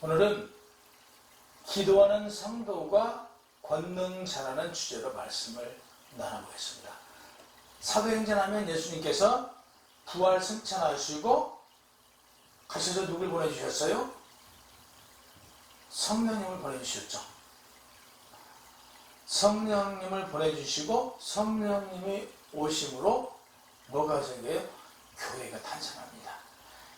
오늘은 기도하는 성도가 권능 잘하는 주제로 말씀을 나눠보겠습니다. 사도행전 하면 예수님께서 부활 승천하시고 가셔서 누굴 보내주셨어요? 성령님을 보내주셨죠. 성령님을 보내주시고 성령님이 오심으로 뭐가 생겨요? 교회가 탄생합니다.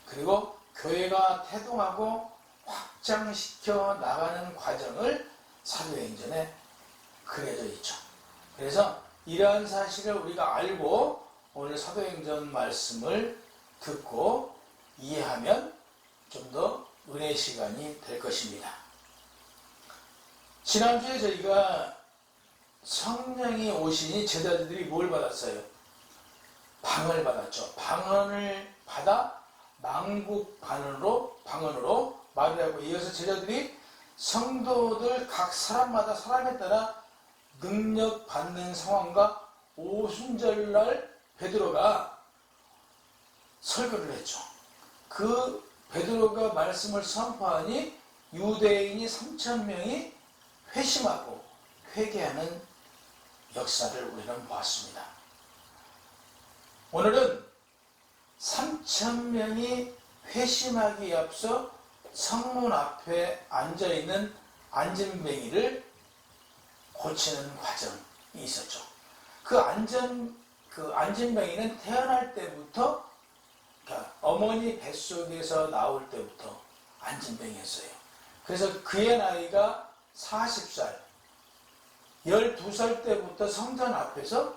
그리고 교회가 태동하고 확장시켜 나가는 과정을 사도행전에 그려져 있죠. 그래서 이러한 사실을 우리가 알고 오늘 사도행전 말씀을 듣고 이해하면 좀 더 은혜의 시간이 될 것입니다. 지난주에 저희가 성령이 오시니 제자들이 뭘 받았어요? 방언을 받았죠. 방언을 받아 만국 방언으로 말을 하고, 이어서 제자들이 성도들 각 사람마다 사람에 따라 능력 받는 상황과 오순절날 베드로가 설교를 했죠. 그 베드로가 말씀을 선포하니 유대인이 3,000명이 회심하고 회개하는 역사를 우리는 보았습니다. 오늘은 3,000명이 회심하기에 앞서 성문 앞에 앉아있는 안진뱅이를 고치는 과정이 있었죠. 그 안진뱅이는 태어날 때부터, 그러니까 어머니 뱃속에서 나올 때부터 안진뱅이였어요. 그래서 그의 나이가 40살, 12살 때부터 성전 앞에서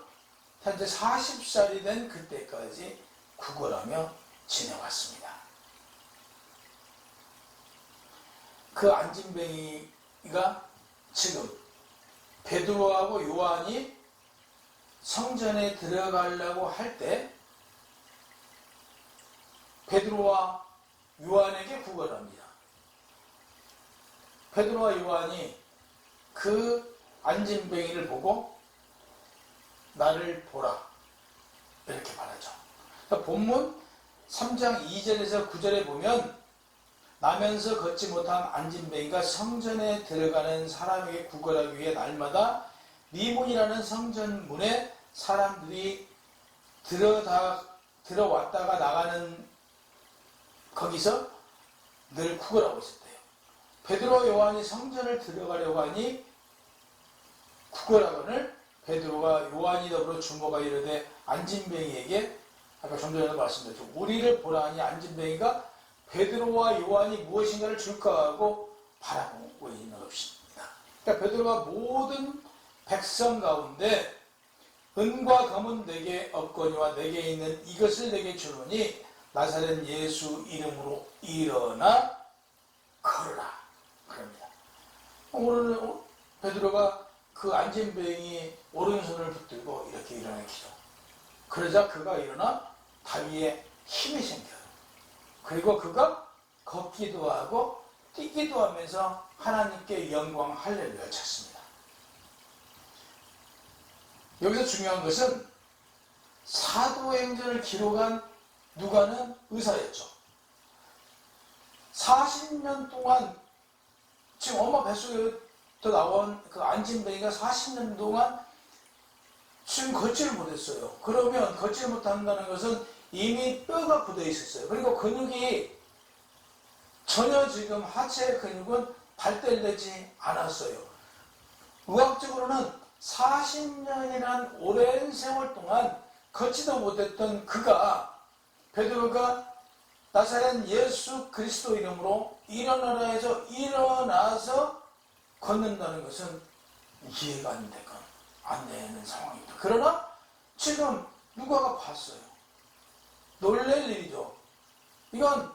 현재 40살이 된 그때까지 구걸하며 지내왔습니다. 그 안진뱅이가 지금 베드로하고 요한이 성전에 들어가려고 할 때 베드로와 요한에게 구걸합니다. 베드로와 요한이 그 안진뱅이를 보고 나를 보라 이렇게 말하죠. 그러니까 본문 3장 2절에서 9절에 보면 나면서 걷지 못한 안진뱅이가 성전에 들어가는 사람에게 구걸하기 위해 날마다 미문이라는 성전문에 사람들이 들어왔다가 나가는 거기서 늘 구걸하고 있었대요. 베드로와 요한이 성전을 들어가려고 하니 구걸하거늘 베드로가 요한이 더불어 주모가 이르되 안진뱅이에게, 아까 좀 전에 말씀드렸죠. 우리를 보라 하니 안진뱅이가 베드로와 요한이 무엇인가를 줄까 하고 바라보고 있는 것입니다. 그러니까 베드로가 모든 백성 가운데 은과 금은 내게 없거니와 내게 있는 이것을 내게 주노니 나사렛 예수 이름으로 일어나 걸으라 그럽니다. 오늘 베드로가 그 안진뱅이 오른손을 붙들고 이렇게 일어나 기도. 그러자 그가 일어나 다리에 힘이 생겨요. 그리고 그가 걷기도 하고 뛰기도 하면서 하나님께 영광 할렐루야 쳤습니다. 여기서 중요한 것은 사도행전을 기록한 누가는 의사였죠. 40년 동안 지금 엄마 뱃속에서 나온 그 안진뱅이가 40년 동안 지금 걷지를 못했어요. 그러면 걷지를 못한다는 것은 이미 뼈가 굳어 있었어요. 그리고 근육이 전혀 지금 하체 근육은 발달되지 않았어요. 의학적으로는 40년이란 오랜 세월 동안 걷지도 못했던 그가, 베드로가 나사렛 예수 그리스도 이름으로 일어나라 해서 일어나서 걷는다는 것은 이해가 안 되는 상황입니다. 그러나 지금 누가가 봤어요. 놀랄 일이죠. 이건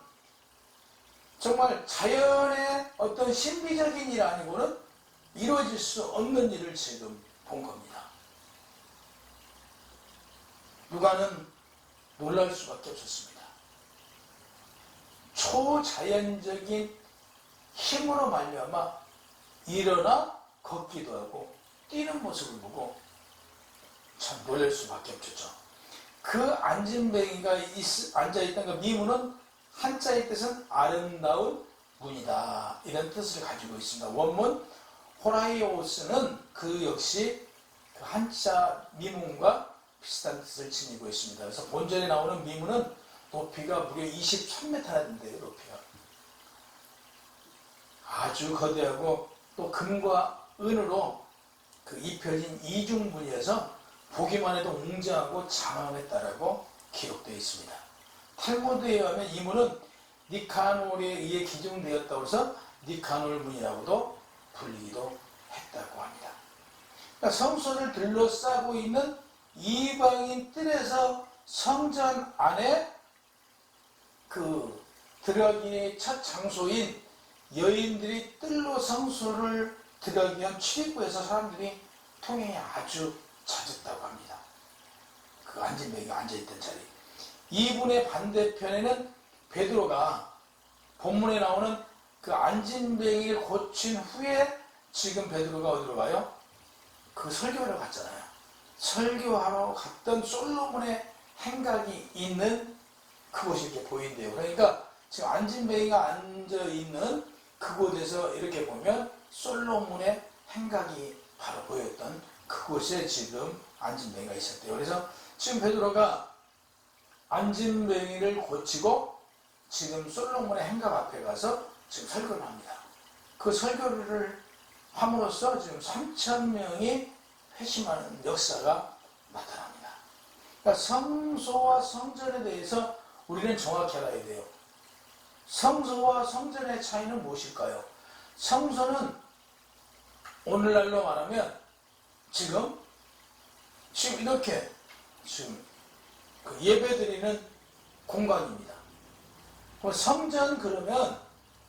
정말 자연의 어떤 신비적인 일 아니고는 이루어질 수 없는 일을 지금 본 겁니다. 누가는 놀랄 수밖에 없었습니다. 초자연적인 힘으로 말미암아 일어나 걷기도 하고 뛰는 모습을 보고 참 놀랄 수밖에 없었죠. 그 안진뱅이가 앉아있던 그 미문은 한자의 뜻은 아름다운 문이다. 이런 뜻을 가지고 있습니다. 원문 호라이오스는 그 역시 그 한자 미문과 비슷한 뜻을 지니고 있습니다. 그래서 본전에 나오는 미문은 높이가 무려 23m나 된대요. 높이가 아주 거대하고 또 금과 은으로 그 입혀진 이중문이어서 보기만 해도 웅장하고 장엄했다라고 기록되어 있습니다. 탈무드에 의하면 이 문은 니카놀에 의해 기증되었다고 해서 니카놀 문이라고도 불리기도 했다고 합니다. 그러니까 성소를 둘러싸고 있는 이방인 뜰에서 성전 안에 그 들어가기의 첫 장소인 여인들이 뜰로 성소를 들어가기 위한 출입구에서 사람들이 통행이 아주 잦았다고 합니다. 그 안진뱅이가 앉아있던 자리. 이분의 반대편에는 베드로가 본문에 나오는 그 안진뱅이를 고친 후에 지금 베드로가 어디로 가요? 그 설교를 갔잖아요. 설교하러 갔던 솔로몬의 행각이 있는 그곳이 이렇게 보인대요. 그러니까 지금 안진뱅이가 앉아있는 그곳에서 이렇게 보면 솔로몬의 행각이 바로 보였던 그곳에 지금 안진뱅이가 있었대요. 그래서 지금 베드로가 안진뱅이를 고치고 지금 솔로몬의 행각 앞에 가서 지금 설교를 합니다. 그 설교를 함으로써 지금 3,000명이 회심하는 역사가 나타납니다. 그러니까 성소와 성전에 대해서 우리는 정확히 알아야 돼요. 성소와 성전의 차이는 무엇일까요? 성소는 오늘날로 말하면 지금 이렇게 지금 그 예배드리는 공간입니다. 성전 그러면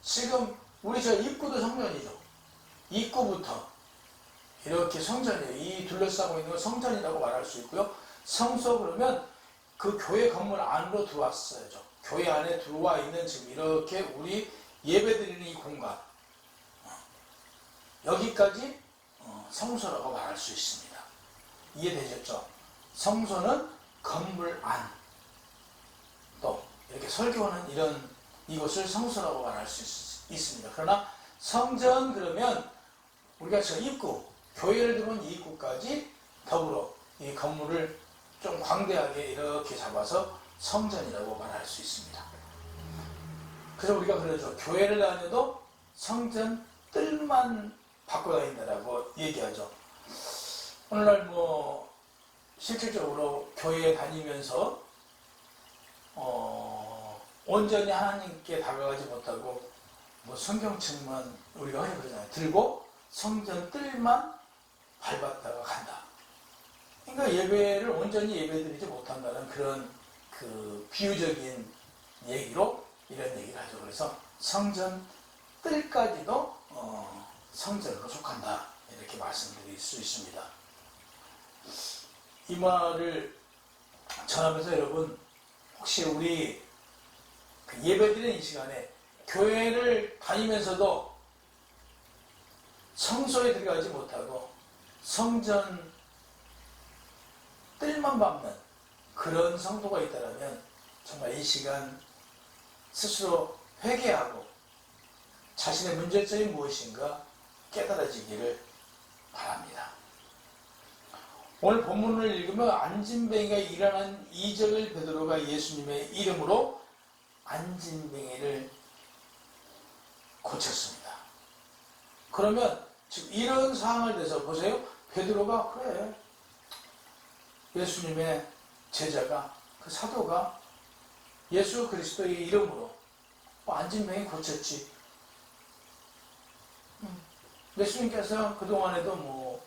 지금 우리 저 입구도 성전이죠. 입구부터 이렇게 성전이에요. 이 둘러싸고 있는 건 성전이라고 말할 수 있고요. 성소 그러면 그 교회 건물 안으로 들어왔어야죠. 교회 안에 들어와 있는 지금 이렇게 우리 예배드리는 이 공간 여기까지 성소라고 말할 수 있습니다. 이해되셨죠? 성소는 건물 안, 또 이렇게 설교하는 이것을 성소라고 말할 수 있습니다. 그러나 성전 그러면 우리가 저 입구, 교회를 들어온 이 입구까지 더불어 이 건물을 좀 광대하게 이렇게 잡아서 성전이라고 말할 수 있습니다. 그래서 우리가 그러죠. 교회를 다녀도 성전 뜰만 받고 다닌다라고 얘기하죠. 오늘날 실질적으로 교회에 다니면서 온전히 하나님께 다가가지 못하고 성경책만 우리가 흔히 그러잖아요. 들고 성전 뜰만 밟았다가 간다. 그러니까 예배를 온전히 예배드리지 못한다는 그런 그 비유적인 얘기로 이런 얘기를 하죠. 그래서 성전 뜰까지도 성전으로 속한다. 이렇게 말씀드릴 수 있습니다. 이 말을 전하면서 여러분 혹시 우리 그 예배드리는 이 시간에 교회를 다니면서도 성소에 들어가지 못하고 성전 뜰만 밟는 그런 성도가 있다면 정말 이 시간 스스로 회개하고 자신의 문제점이 무엇인가 깨달아지기를 바랍니다. 오늘 본문을 읽으면 안진뱅이가 일어난 이적을 베드로가 예수님의 이름으로 안진뱅이를 고쳤습니다. 그러면 지금 이런 상황을 대해서 보세요. 베드로가 그래 예수님의 제자가 그 사도가 예수 그리스도의 이름으로 안진뱅이 고쳤지. 예수님께서 그동안에도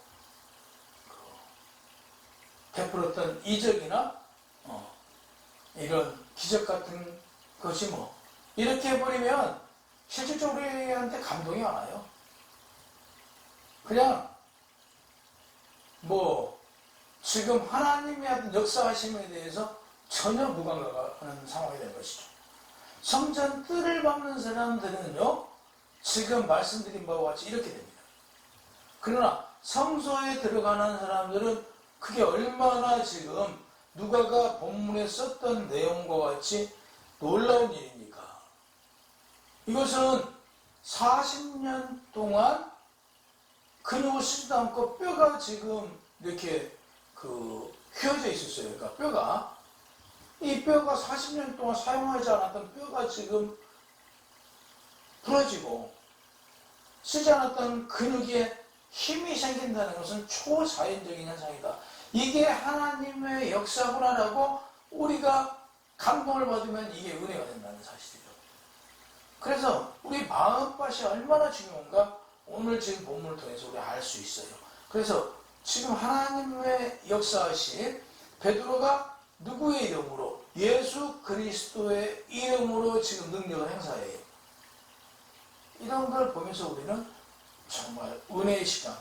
베풀었던 이적이나 이런 기적 같은 것이 이렇게 해버리면 실질적으로 우리한테 감동이 안 와요. 그냥 지금 하나님의 어떤 역사하심에 대해서 전혀 무감각하는 상황이 된 것이죠. 성전 뜰을 밟는 사람들은요 지금 말씀드린 바와 같이 이렇게 됩니다. 그러나 성소에 들어가는 사람들은 그게 얼마나 지금 누가가 본문에 썼던 내용과 같이 놀라운 일입니까? 이것은 40년 동안 근육을 쓰지도 않고 뼈가 지금 이렇게 휘어져 있었어요. 그러니까 이 뼈가 40년 동안 사용하지 않았던 뼈가 지금 부러지고 쓰지 않았던 근육에 힘이 생긴다는 것은 초자연적인 현상이다. 이게 하나님의 역사구나라고 우리가 감동을 받으면 이게 은혜가 된다는 사실이죠. 그래서 우리 마음밭이 얼마나 중요한가 오늘 지금 본문을 통해서 우리가 알 수 있어요. 그래서 지금 하나님의 역사하신 베드로가 누구의 이름으로? 예수 그리스도의 이름으로 지금 능력을 행사해요. 이런 걸 보면서 우리는 정말 은혜의 시간,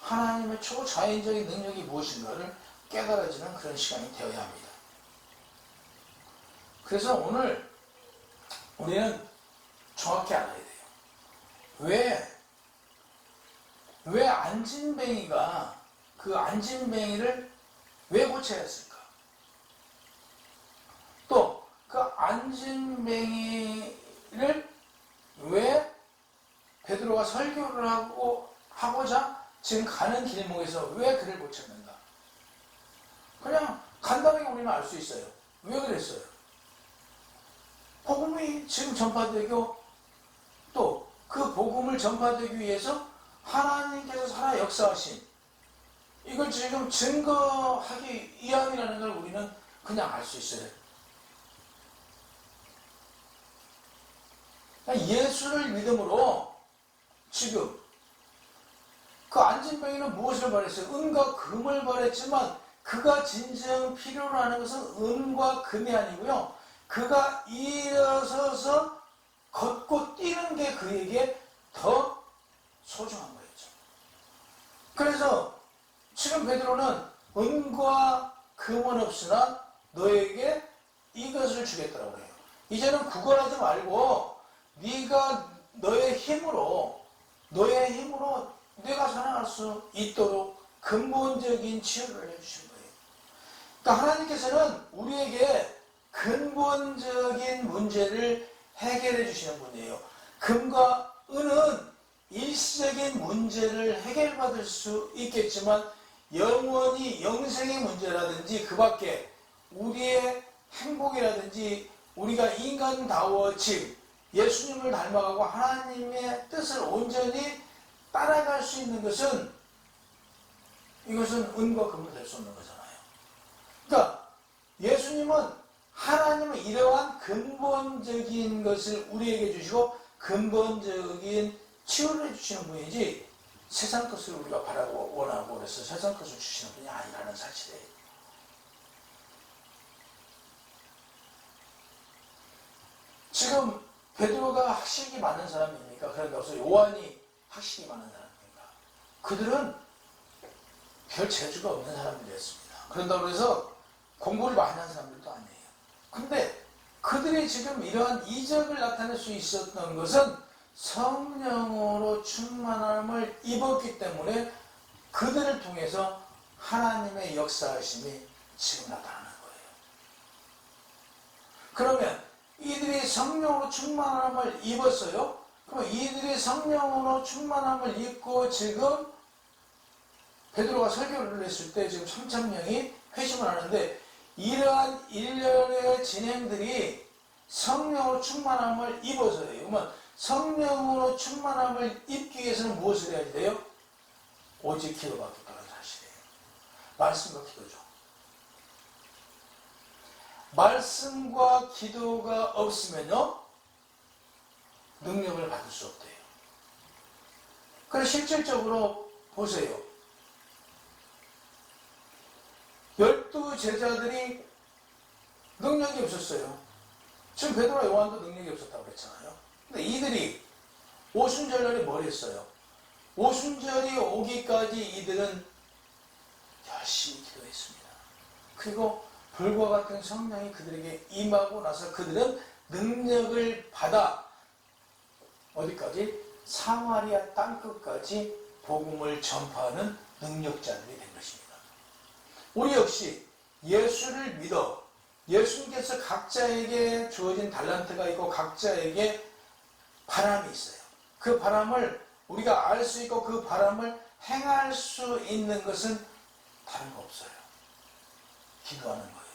하나님의 초자연적인 능력이 무엇인가를 깨달아지는 그런 시간이 되어야 합니다. 그래서 오늘 우리는 정확히 알아야 돼요. 왜 안진뱅이가 그 안진뱅이를 왜 고쳐야 했을까? 또 그 안진뱅이를 왜 베드로가 설교를 하고자 지금 가는 길목에서 왜 그를 고쳤는가? 그냥 간단하게 우리는 알 수 있어요. 왜 그랬어요? 복음이 지금 전파되고 또 그 복음을 전파되기 위해서 하나님께서 살아 역사하신 이걸 지금 증거하기 위함이라는 걸 우리는 그냥 알 수 있어요. 예수를 믿음으로 지금 그 안진뱅이는 무엇을 바랬어요? 은과 금을 바랬지만 그가 진정 필요로 하는 것은 은과 금이 아니고요. 그가 일어서서 걷고 뛰는 게 그에게 더 소중한 거였죠. 그래서 지금 베드로는 은과 금은 없으나 너에게 이것을 주겠다라고 해요. 이제는 구걸하지 말고 네가 너의 힘으로 내가 살아갈 수 있도록 근본적인 치유를 해주신 거예요. 그러니까 하나님께서는 우리에게 근본적인 문제를 해결해 주시는 분이에요. 금과 은은 일시적인 문제를 해결받을 수 있겠지만 영원히 영생의 문제라든지 그 밖에 우리의 행복이라든지 우리가 인간다워짐, 예수님을 닮아가고 하나님의 뜻을 온전히 따라갈 수 있는 것은 이것은 은과 금은 될 수 없는 거잖아요. 그러니까 예수님은 하나님은 이러한 근본적인 것을 우리에게 주시고 근본적인 치유를 해주시는 분이지 세상 것을 우리가 바라고 원하고 그래서 세상 것을 주시는 분이 아니라는 사실이에요. 지금 베드로가 학식이 많은 사람입니까? 그런데 없어 요한이 학식이 많은 사람입니까? 그들은 별 재주가 없는 사람들이었습니다. 그런다고 해서 공부를 많이 한 사람들도 아니에요. 근데 그들이 지금 이러한 이적을 나타낼 수 있었던 것은 성령으로 충만함을 입었기 때문에 그들을 통해서 하나님의 역사하심이 지금 나타나는 거예요. 그러면 이들이 성령으로 충만함을 입었어요. 그럼 이들이 성령으로 충만함을 입고 지금 베드로가 설교를 했을 때 지금 3,000명이 회심을 하는데 이러한 일련의 진행들이 성령으로 충만함을 입어서예요. 그러면 성령으로 충만함을 입기 위해서는 무엇을 해야 돼요? 오직 기도밖에 없다는 사실이에요. 말씀과 기도죠. 말씀과 기도가 없으면요 능력을 받을 수 없대요. 그래서 실질적으로 보세요. 12 제자들이 능력이 없었어요. 지금 베드로와 요한도 능력이 없었다고 그랬잖아요. 근데 이들이 오순절날에 뭘 했어요? 오순절이 오기까지 이들은 열심히 기도했습니다. 그리고 불과 같은 성령이 그들에게 임하고 나서 그들은 능력을 받아 어디까지? 사마리아 땅끝까지 복음을 전파하는 능력자들이 된 것입니다. 우리 역시 예수를 믿어 예수님께서 각자에게 주어진 달란트가 있고 각자에게 바람이 있어요. 그 바람을 우리가 알 수 있고 그 바람을 행할 수 있는 것은 다른 거 없어요. 기도하는 거예요.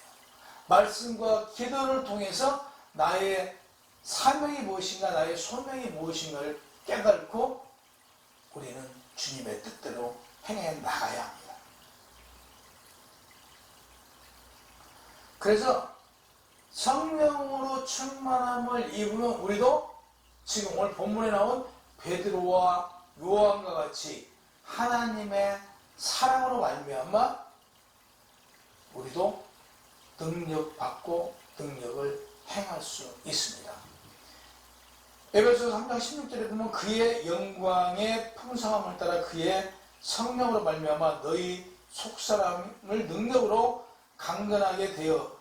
말씀과 기도를 통해서 나의 사명이 무엇인가, 나의 소명이 무엇인가를 깨닫고 우리는 주님의 뜻대로 행해 나가야 합니다. 그래서 성령으로 충만함을 입으면 우리도 지금 오늘 본문에 나온 베드로와 요한과 같이 하나님의 사랑으로 말미암아 우리도 능력받고 능력을 행할 수 있습니다. 에베소서 3장 16절에 보면 그의 영광의 풍성함을 따라 그의 성령으로 말미암아 너희 속사람을 능력으로 강건하게 되어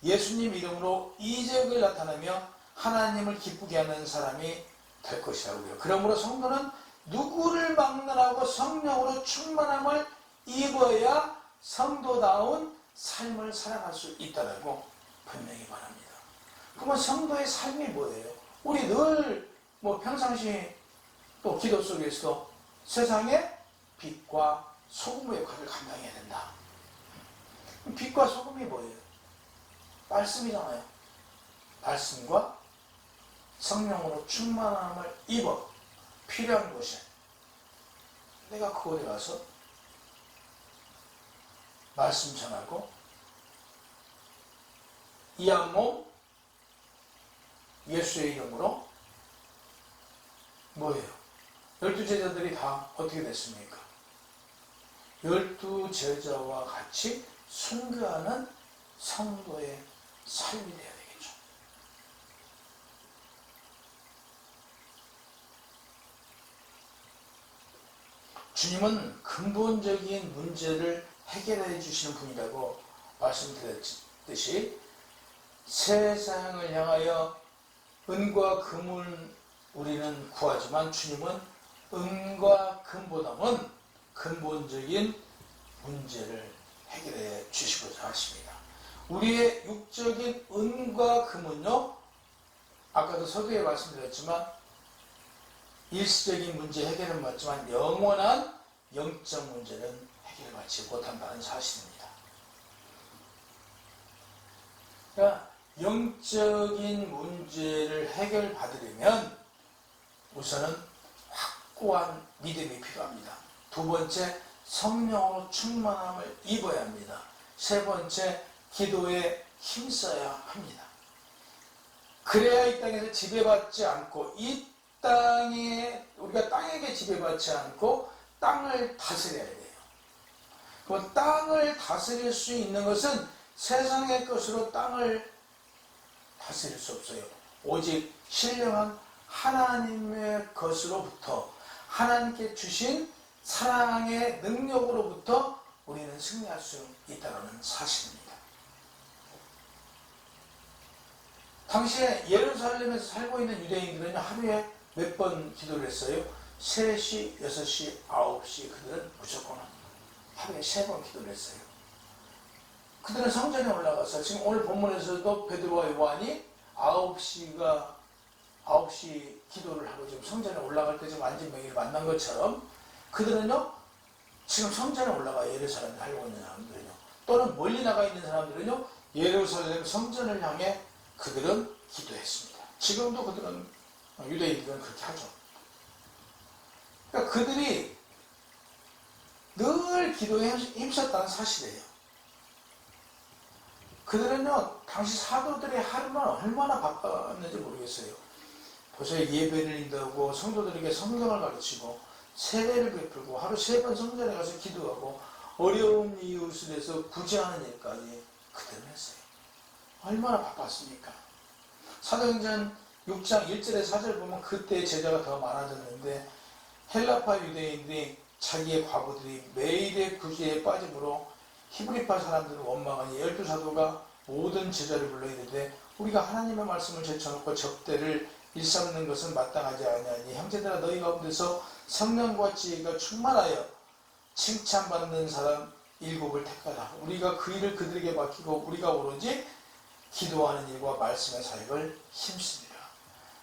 예수님 이름으로 이적을 나타내며 하나님을 기쁘게 하는 사람이 될 것이라고요. 그러므로 성도는 누구를 막론하고 성령으로 충만함을 입어야 성도다운 삶을 살아갈 수 있다고 분명히 말합니다. 그러면 성도의 삶이 뭐예요? 우리 늘 평상시 또 기도 속에서도 세상의 빛과 소금의 역할을 감당해야 된다. 빛과 소금이 뭐예요? 말씀이잖아요. 말씀과 성령으로 충만함을 입어 필요한 곳에 내가 그곳에 가서 말씀 전하고 이 한 몸 예수의 이름으로 뭐예요? 12제자들이 다 어떻게 됐습니까? 12제자와 같이 순교하는 성도의 삶이 되어야 되겠죠. 주님은 근본적인 문제를 해결해 주시는 분이라고 말씀드렸듯이 세상을 향하여 은과 금을 우리는 구하지만 주님은 은과 금보다는 근본적인 문제를 해결해 주시고자 하십니다. 우리의 육적인 은과 금은요, 아까도 서두에 말씀드렸지만 일시적인 문제 해결은 맞지만 영원한 영적 문제는 해결받지 못한다는 사실입니다. 그러니까 영적인 문제를 해결받으려면 우선은 확고한 믿음이 필요합니다. 두 번째, 성령으로 충만함을 입어야 합니다. 세 번째, 기도에 힘써야 합니다. 그래야 이 땅에서 지배받지 않고 이 땅에 우리가 땅에게 지배받지 않고 땅을 다스려야 돼요. 그 땅을 다스릴 수 있는 것은 세상의 것으로 땅을 다스릴 수 없어요. 오직 신령한 하나님의 것으로부터 하나님께 주신 사랑의 능력으로부터 우리는 승리할 수 있다는 사실입니다. 당시에 예루살렘에서 살고 있는 유대인들은 하루에 몇 번 기도를 했어요? 3시, 6시, 9시 그들은 무조건 하루에 3번 기도를 했어요. 그들은 성전에 올라가서 지금 오늘 본문에서도 베드로와 요한이 9시 기도를 하고 지금 성전에 올라갈 때 지금 안진뱅이를 만난 것처럼 그들은요 지금 성전에 올라가 예루살렘에 살고 있는 사람들은요 또는 멀리 나가 있는 사람들은요 예루살렘 성전을 향해 그들은 기도했습니다. 지금도 그들은 유대인들은 그렇게 하죠. 그러니까 그들이 늘 기도에 힘썼다는 사실이에요. 그들은요 당시 사도들의 하루는 얼마나 바빴는지 모르겠어요. 벌써 예배를 인도하고 성도들에게 성경을 가르치고 세례를 베풀고 하루 3번 성전에 가서 기도하고 어려운 이웃을 해서 구제하는 일까지 그들은 했어요. 얼마나 바빴습니까? 사도행전 6장 1절에 4절 보면 그때 제자가 더 많아졌는데 헬라파 유대인들이 자기의 과부들이 매일의 구제에 빠짐으로 히브리파 사람들은 원망하니 12사도가 모든 제자를 불러 이르되 우리가 하나님의 말씀을 제쳐놓고 접대를 일삼는 것은 마땅하지 아니하니 형제들아 너희 가운데서 성령과 지혜가 충만하여 칭찬받는 사람 7을 택하라. 우리가 그 일을 그들에게 맡기고 우리가 오로지 기도하는 일과 말씀의 사역을 힘씁니다.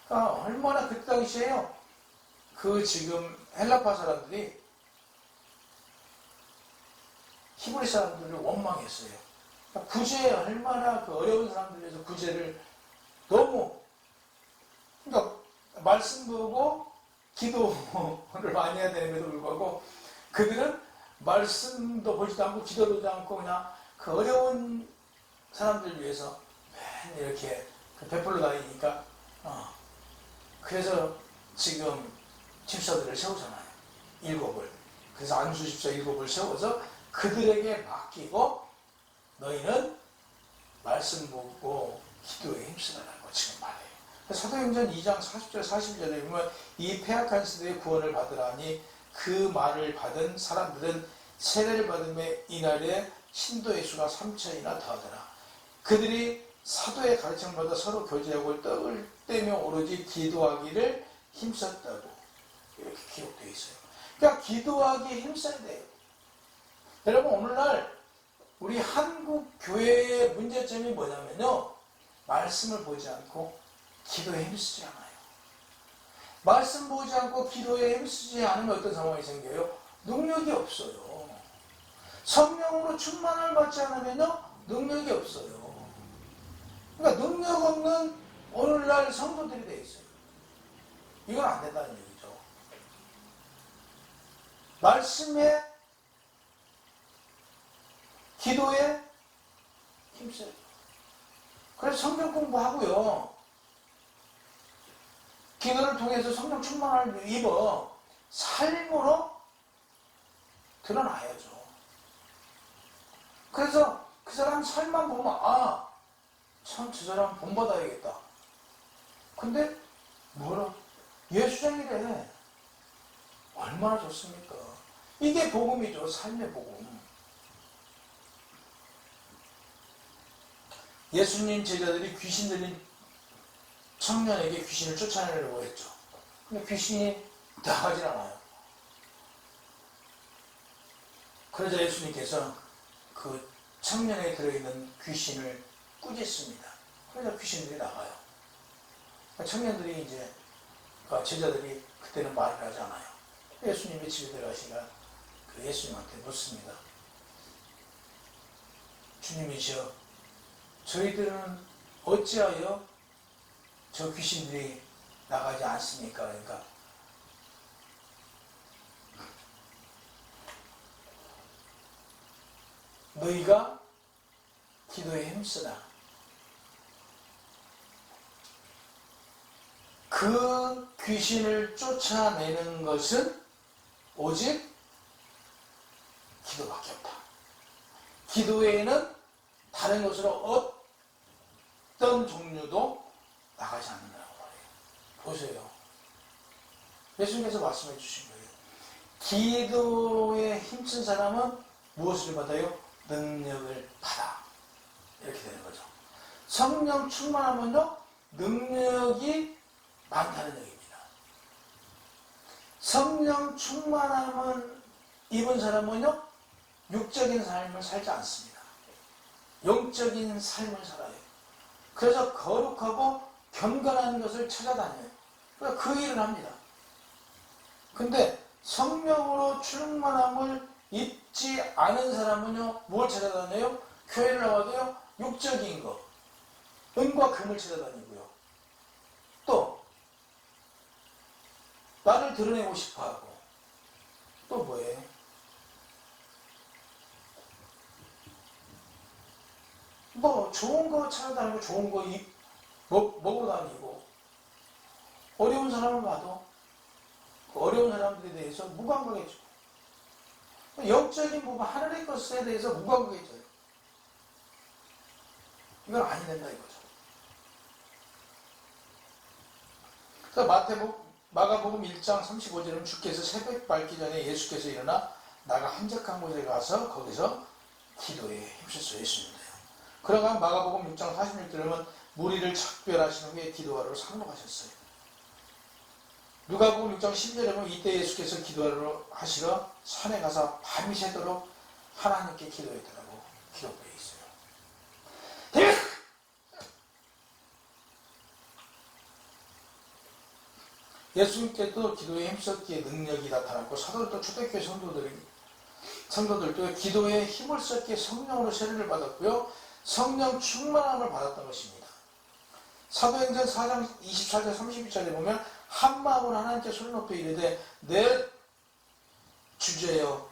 그러니까 얼마나 그때 당시에요. 그 지금 헬라파 사람들이 히브리 사람들을 원망했어요. 그러니까 구제 얼마나 그 어려운 사람들 위해서 구제를 너무 그러니까 말씀 보고 기도를 많이 해야 되는데도 불구하고 그들은 말씀도 보지도 않고 기도도 하지 않고 그냥 그 어려운 사람들 위해서 맨 이렇게 베풀러 다니니까 그래서 지금 집사들을 세우잖아요. 7을. 그래서 안수 집사 7을 세워서 그들에게 맡기고 너희는 말씀 보고 기도에 힘쓰라고 지금 말해요. 사도행전 2장 40절 41절에 보면 이 패악한 시대의 구원을 받으라니 그 말을 받은 사람들은 세례를 받음에 이날에 신도의 수가 3천이나 더하더라. 그들이 사도의 가르침을 받아 서로 교제하고 떡을 떼며 오로지 기도하기를 힘썼다고 이렇게 기록되어 있어요. 그러니까 기도하기에 힘써야 돼요. 여러분 오늘날 우리 한국 교회의 문제점이 뭐냐면요. 말씀을 보지 않고 기도에 힘쓰지 않아요. 말씀 보지 않고 기도에 힘쓰지 않으면 어떤 상황이 생겨요? 능력이 없어요. 성령으로 충만을 받지 않으면요. 능력이 없어요. 그러니까 능력 없는 오늘날 성도들이 되어 있어요. 이건 안 된다는 얘기죠. 말씀에 기도에 힘써요. 그래서 성경 공부하고요. 기도를 통해서 성령 충만을 입어 삶으로 드러나야죠. 그래서 그 사람 삶만 보면 참 저 사람 본받아야겠다. 근데 뭐라? 예수장이래. 얼마나 좋습니까? 이게 복음이죠. 삶의 복음. 예수님 제자들이 귀신 들린 청년에게 귀신을 쫓아내려고 했죠. 근데 귀신이 나가질 않아요. 그러자 예수님께서 그 청년에 들어있는 귀신을 꾸짖습니다. 그러자 귀신들이 나가요. 청년들이 이제 제자들이 그때는 말을 하지 않아요. 예수님이 집에 들어가시니까 그 예수님한테 묻습니다. 주님이시여, 저희들은 어찌하여 저 귀신들이 나가지 않습니까? 그러니까 너희가 기도에 힘쓰라. 그 귀신을 쫓아내는 것은 오직 기도밖에 없다. 기도 외에는 다른 것으로 어떤 종류도 나가지 않는다고 말해요. 보세요. 예수님께서 말씀해 주신 거예요. 기도에 힘쓴 사람은 무엇을 받아요? 능력을 받아. 이렇게 되는 거죠. 성령 충만하면요, 능력이 많다는 얘기입니다. 성령 충만함을 입은 사람은요, 육적인 삶을 살지 않습니다. 영적인 삶을 살아요. 그래서 거룩하고 경건한 것을 찾아다녀요. 그러니까 그 일을 합니다. 근데 성령으로 충만함을 입지 않은 사람은요, 뭘 찾아다녀요? 교회를 나와도요, 육적인 것, 은과 금을 찾아다니고요. 또 나를 드러내고 싶어하고 또 뭐예요? 뭐 좋은 거 찾아다니고 좋은 거 먹으러 다니고 어려운 사람을 봐도 그 어려운 사람들에 대해서 무감각해져. 영적인 부분 하늘의 것에 대해서 무감각해져요. 이건 아니 된다 이거죠. 그래서 마가복음 1장 35절은 주께서 새벽 밝기 전에 예수께서 일어나 나가 한적한 곳에 가서 거기서 기도에 힘쓰셨어요. 예수님도요. 그러가 마가복음 6장 46절은 무리를 작별하신 후에 기도하러 상록하셨어요. 누가복음 6장 10절에 보면 이때 예수께서 기도하러 하시러 산에 가서 밤이 새도록 하나님께 기도했더라고 기록되어 있어요. 예수님께도 기도에 힘썼기에 능력이 나타났고, 사도들도 초대교회 성도들도 기도에 힘을 썼기에 성령으로 세례를 받았고요. 성령 충만함을 받았던 것입니다. 사도행전 4장 24절 32절에 보면 한 마음으로 하나님께 손을 높여 이르되 내 주제여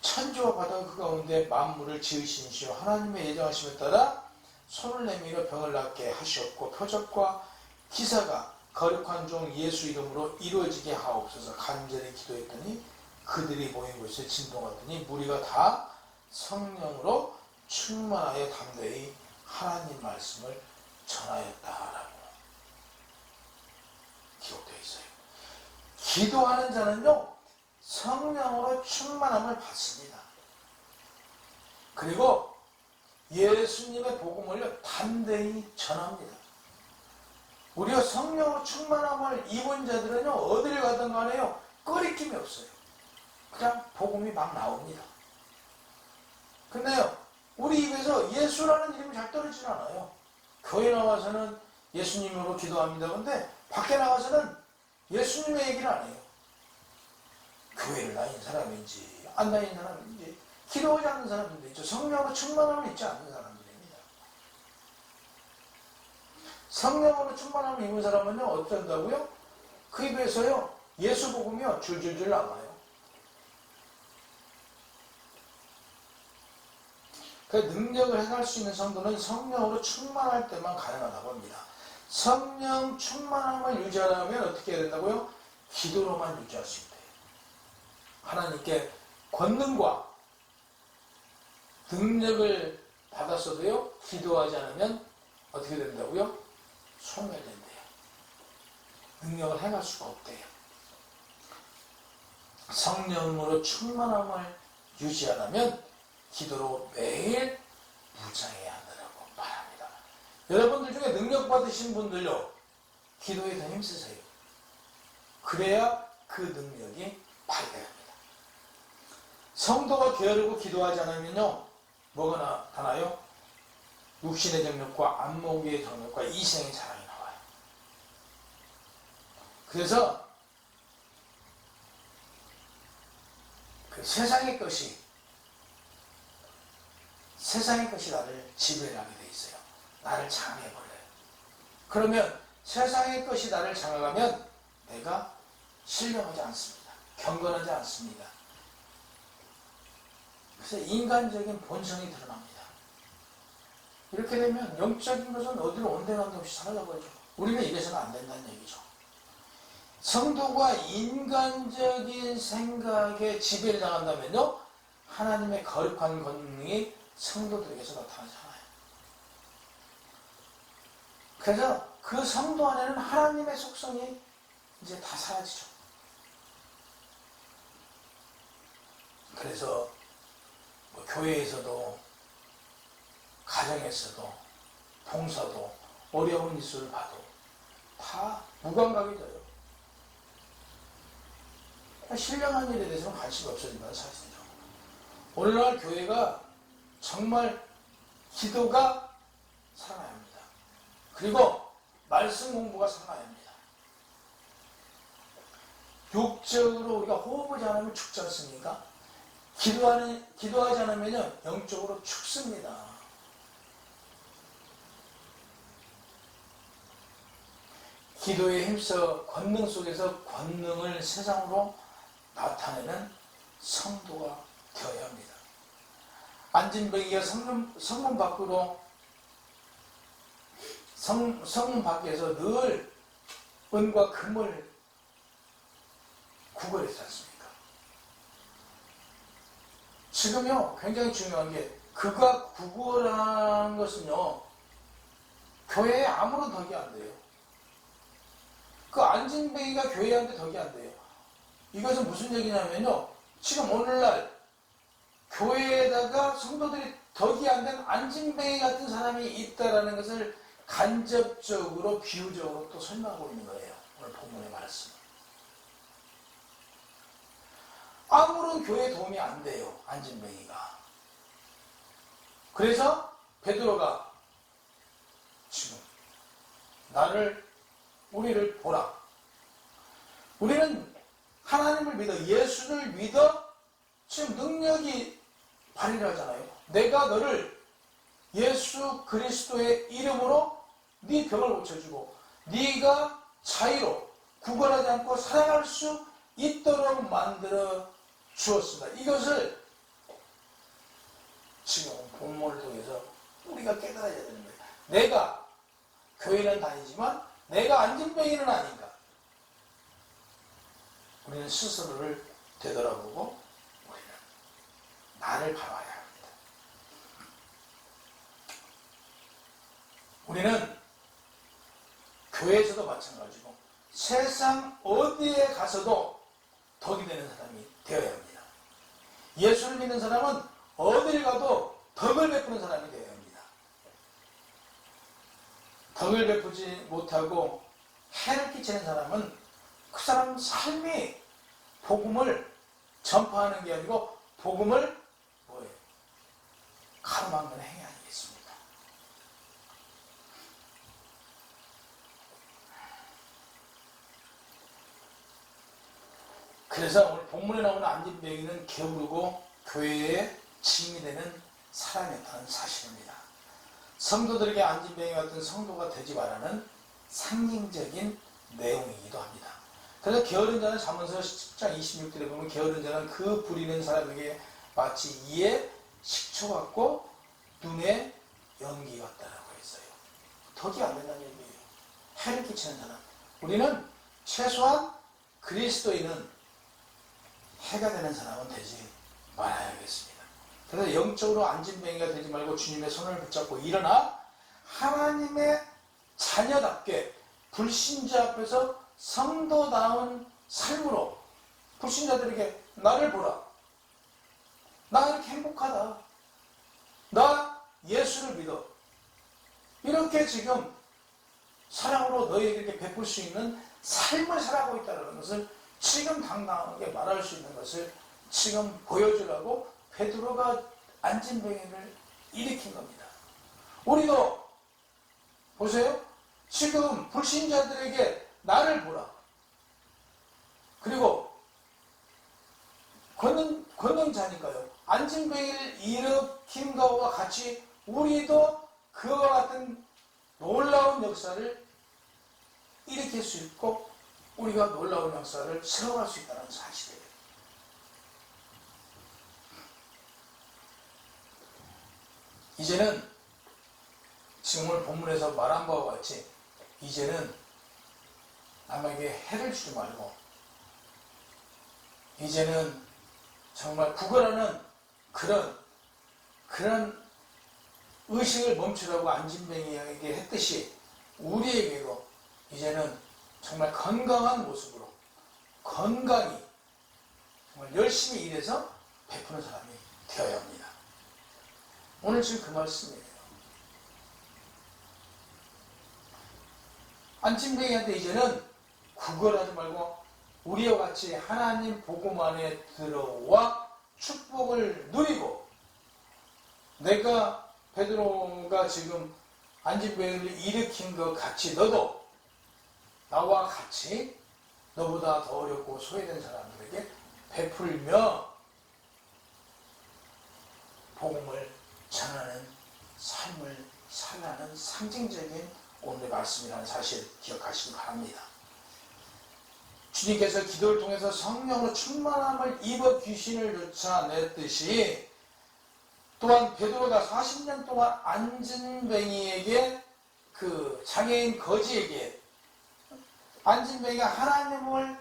천지와 바다 그 가운데 만물을 지으신 이시오 하나님의 예정하심에 따라 손을 내밀어 병을 낫게 하셨고 표적과 기사가 거룩한 종 예수 이름으로 이루어지게 하옵소서. 간절히 기도했더니 그들이 모인 곳에 진동하더니 무리가 다 성령으로 충만하여 담대히 하나님 말씀을 전하였다라고 기록되어 있어요. 기도하는 자는요 성령으로 충만함을 받습니다. 그리고 예수님의 복음을 담대히 전합니다. 우리가 성령으로 충만함을 입은 자들은요 어디를 가든 간에요 꺼리낌이 없어요. 그냥 복음이 막 나옵니다. 근데요 우리 입에서 예수라는 이름이 잘 떨어지지 않아요. 교회 나와서는 예수님으로 기도합니다. 근데 밖에 나가서는 예수님의 얘기를 안 해요. 교회를 다니는 사람인지 안 다니는 사람인지 기도하지 않는 사람들도 있죠. 성령으로 충만함을 입지 않는 사람들입니다. 성령으로 충만함을 입은 사람은요 어쩐다고요? 그 입에서요 예수 복음이요 줄줄줄 나와요. 그 능력을 행할 수 있는 성도는 성령으로 충만할 때만 가능하다고 합니다. 성령 충만함을 유지하려면 어떻게 해야 된다고요? 기도로만 유지할 수 있대요. 하나님께 권능과 능력을 받았어도요 기도하지 않으면 어떻게 된다고요? 소멸된대요. 능력을 행할 수가 없대요. 성령으로 충만함을 유지하려면 기도로 매일 무장해야 한다고 말합니다. 여러분들 중에 능력 받으신 분들요 기도에 더 힘쓰세요. 그래야 그 능력이 발휘됩니다. 성도가 게으르고 기도하지 않으면요 뭐가 나타나요? 육신의 정욕과 안목의 정욕과 이생의 자랑이 나와요. 그래서 그 세상의 것이 나를 지배를 하게 돼 있어요. 나를 장애해버려요. 그러면 세상의 것이 나를 장악하면 내가 신령하지 않습니다. 경건하지 않습니다. 그래서 인간적인 본성이 드러납니다. 이렇게 되면 영적인 것은 어디로 온데간데 없이 살아가고 하죠. 우리는 이래서는 안 된다는 얘기죠. 성도가 인간적인 생각에 지배를 당한다면요 하나님의 거룩한 권능이 성도들에게서 나타나잖아요. 그래서 그 성도 안에는 하나님의 속성이 이제 다 사라지죠. 그래서 뭐 교회에서도 가정에서도 봉사도 어려운 일을 봐도 다 무감각해져요. 신령한 일에 대해서는 관심이 없어진다는 사실이죠. 오늘날 교회가 정말 기도가 살아나야 합니다. 그리고 말씀 공부가 살아나야 합니다. 육적으로 우리가 호흡하지 않으면 죽지 않습니까? 기도하지 않으면 영적으로 죽습니다. 기도에 힘써 권능 속에서 권능을 세상으로 나타내는 성도가 되어야 합니다. 안진뱅이가 성문 밖에서 늘 은과 금을 구걸했지 않습니까? 지금요 굉장히 중요한 게 그가 구걸하는 것은요 교회에 아무런 덕이 안 돼요. 그 안진뱅이가 교회한테 덕이 안 돼요. 이것은 무슨 얘기냐면요 지금 오늘날 교회에다가 성도들이 덕이 안 된 안진뱅이 같은 사람이 있다라는 것을 간접적으로 비유적으로 또 설명하고 있는 거예요. 오늘 본문의 말씀. 아무런 교회에 도움이 안 돼요. 안진뱅이가. 그래서 베드로가 지금 우리를 보라. 우리는 하나님을 믿어, 예수를 믿어 지금 능력이 발휘하잖아요. 내가 너를 예수 그리스도의 이름으로 네 병을 고쳐주고 네가 자유로 구걸하지 않고 살아갈 수 있도록 만들어 주었습니다. 이것을 지금 본문을 통해서 우리가 깨달아야 되는 거예요. 내가 교회는 다니지만 내가 안진뱅이는 아닌가. 우리는 스스로를 되돌아보고 우리는 나를 바라봐야 합니다. 우리는 교회에서도 마찬가지고 세상 어디에 가서도 덕이 되는 사람이 되어야 합니다. 예수를 믿는 사람은 어딜 가도 덕을 베푸는 사람이 되어야 합니다. 덕을 베푸지 못하고 해를 끼치는 사람은 그 사람 삶이 복음을 전파하는 게 아니고 복음을 뭐예요? 가로막는 행위 아니겠습니까? 그래서 오늘 본문에 나오는 안진뱅이는 게으르고 교회에 짐이 되는 사람이었다는 사실입니다. 성도들에게 안진뱅이 같은 성도가 되지 말라는 상징적인 내용이기도 합니다. 그래서 게으른 자는 잠언서 10장 26절에 보면 게으른 자는 그 부리는 사람에게 마치 이에 식초 같고 눈에 연기 같다라고 했어요. 덕이 안 된다는 얘기예요. 해를 끼치는 사람. 우리는 최소한 그리스도인은 해가 되는 사람은 되지 말아야겠습니다. 그래서 영적으로 안진뱅이가 되지 말고 주님의 손을 붙잡고 일어나 하나님의 자녀답게 불신자 앞에서 성도다운 삶으로 불신자들에게 나를 보라. 나 이렇게 행복하다. 나 예수를 믿어. 이렇게 지금 사랑으로 너희에게 이렇게 베풀 수 있는 삶을 살아가고 있다는 것을 지금 당당하게 말할 수 있는 것을 지금 보여주라고 베드로가 안진뱅이를 일으킨 겁니다. 우리도 보세요. 지금 불신자들에게 나를 보라. 그리고 권능자니까요. 안진뱅이를 일으킨 것과 같이 우리도 그와 같은 놀라운 역사를 일으킬 수 있고 우리가 놀라운 역사를 세워갈 수 있다는 사실이에요. 이제는 지금 오늘 본문에서 말한 바와 같이 이제는 남에게 해를 주지 말고 이제는 정말 구걸하는 그런 의식을 멈추라고 안진뱅이에게 했듯이 우리에게도 이제는 정말 건강한 모습으로 건강히 정말 열심히 일해서 베푸는 사람이 되어야 합니다. 오늘 지금 그 말씀이에요. 안진뱅이한테 이제는 구걸하지 말고 우리와 같이 하나님 복음 안에 들어와 축복을 누리고 내가 베드로가 지금 안진뱅이를 일으킨 것 같이 너도 나와 같이 너보다 더 어렵고 소외된 사람들에게 베풀며 복음을 전하는 삶을 살라는 상징적인 오늘의 말씀이라는 사실 기억하시기 바랍니다. 주님께서 기도를 통해서 성령으로 충만함을 입어 귀신을 쫓아냈듯이 또한 베드로가 40년 동안 안진뱅이에게 그 장애인 거지에게 안진뱅이가 하나님을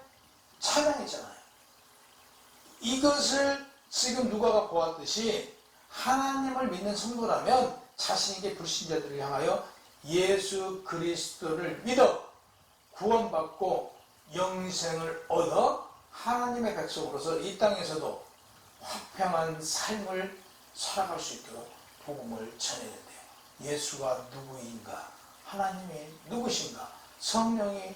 찬양했잖아요. 이것을 지금 누가가 보았듯이 하나님을 믿는 성도라면 자신에게 불신자들을 향하여 예수 그리스도를 믿어 구원받고 영생을 얻어 하나님의 백성으로서 이 땅에서도 화평한 삶을 살아갈 수 있도록 복음을 전해야 된대요. 예수가 누구인가? 하나님이 누구신가? 성령이